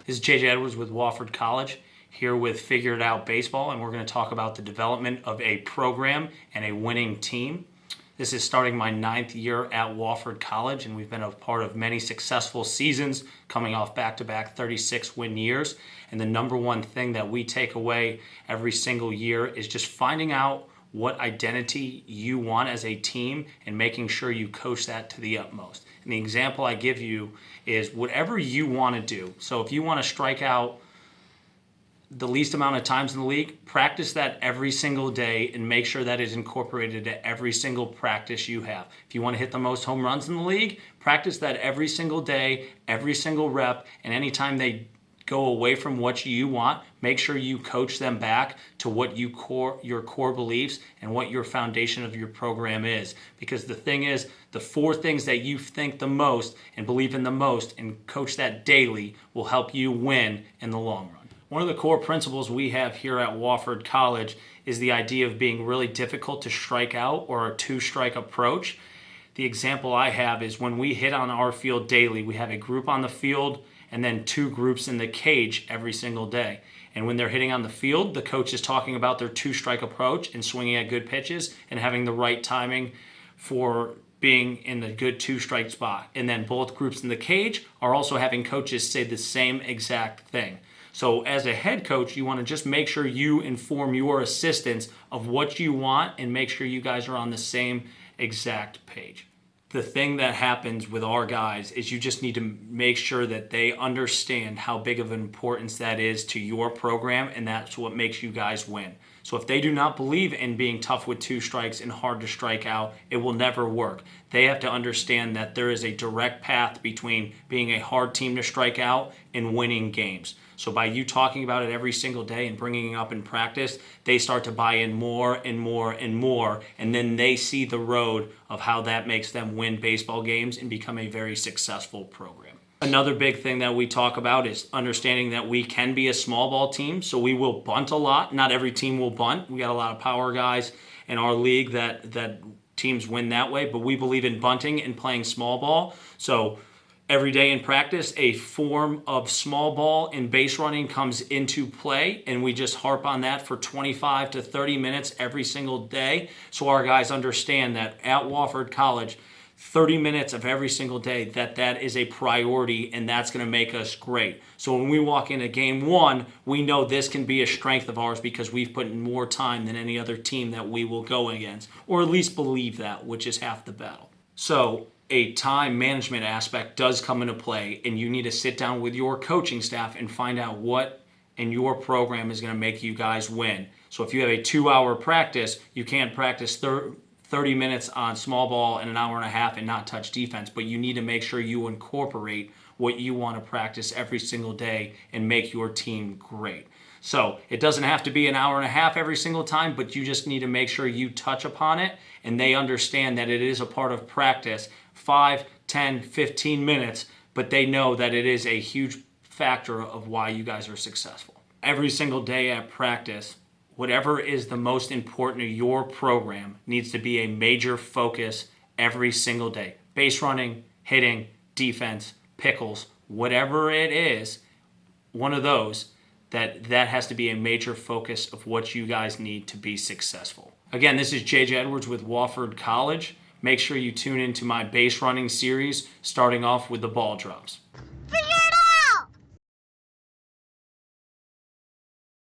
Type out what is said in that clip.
This is JJ Edwards with Wofford College, here with Figure It Out Baseball, and we're going to talk about the development of a program and a winning team. This is starting my 9th year at Wofford College, and we've been a part of many successful seasons, coming off back-to-back 36-win years. And the number one thing that we take away every single year is just finding out what identity you want as a team and making sure you coach that to the utmost. And the example I give you is whatever you want to do. So if you want to strike out the least amount of times in the league, practice that every single day and make sure that is incorporated at every single practice you have. If you want to hit the most home runs in the league, practice that every single day, every single rep, and anytime they go away from what you want, make sure you coach them back to what your core beliefs and what your foundation of your program is. Because the thing is, the 4 things that you think the most and believe in the most and coach that daily will help you win in the long run. One of the core principles we have here at Wofford College is the idea of being really difficult to strike out, or a 2-strike approach. The example I have is when we hit on our field daily, we have a group on the field and then 2 groups in the cage every single day. And when they're hitting on the field, the coach is talking about their 2-strike approach and swinging at good pitches and having the right timing for being in the good 2-strike spot. And then both groups in the cage are also having coaches say the same exact thing. So as a head coach, you want to just make sure you inform your assistants of what you want and make sure you guys are on the same exact page. The thing that happens with our guys is you just need to make sure that they understand how big of an importance that is to your program, and that's what makes you guys win. So if they do not believe in being tough with 2 strikes and hard to strike out, it will never work. They have to understand that there is a direct path between being a hard team to strike out and winning games. So by you talking about it every single day and bringing it up in practice, they start to buy in more and more and more, and then they see the road of how that makes them win baseball games and become a very successful program. Another big thing that we talk about is understanding that we can be a small ball team, so we will bunt a lot. Not every team will bunt. We got a lot of power guys in our league that teams win that way, but we believe in bunting and playing small ball. So every day in practice, a form of small ball and base running comes into play, and we just harp on that for 25 to 30 minutes every single day, so our guys understand that at Wofford College, 30 minutes of every single day, that is a priority, and that's going to make us great. So when we walk into game 1, we know this can be a strength of ours because we've put in more time than any other team that we will go against, or at least believe that, which is half the battle. So a time management aspect does come into play, and you need to sit down with your coaching staff and find out what in your program is going to make you guys win. So if you have a 2-hour practice, you can't practice 30 minutes on small ball and an hour and a half and not touch defense, but you need to make sure you incorporate what you want to practice every single day and make your team great. So it doesn't have to be an hour and a half every single time, but you just need to make sure you touch upon it and they understand that it is a part of practice, 5, 10, 15 minutes, but they know that it is a huge factor of why you guys are successful. Every single day at practice, whatever is the most important to your program needs to be a major focus every single day. Base running, hitting, defense, pickles, whatever it is, one of those, that has to be a major focus of what you guys need to be successful. Again, this is JJ Edwards with Wofford College. Make sure you tune into my base running series, starting off with the ball drops.